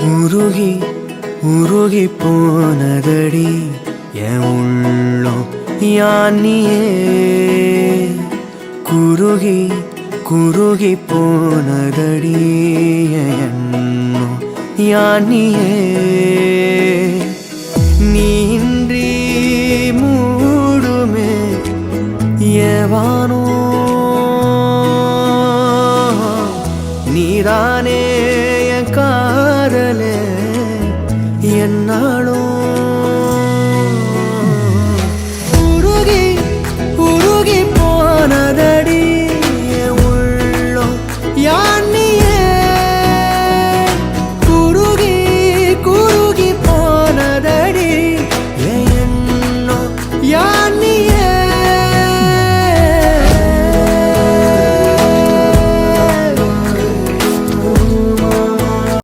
உருகி உருகி போனதடி என் உள்ளம் யானியே குருகி குருகி போனதடி என் எண்ணம் யானியே நீன்றி மூடுமே ஏவானோ நீதானே என் காதலே என்னாலும்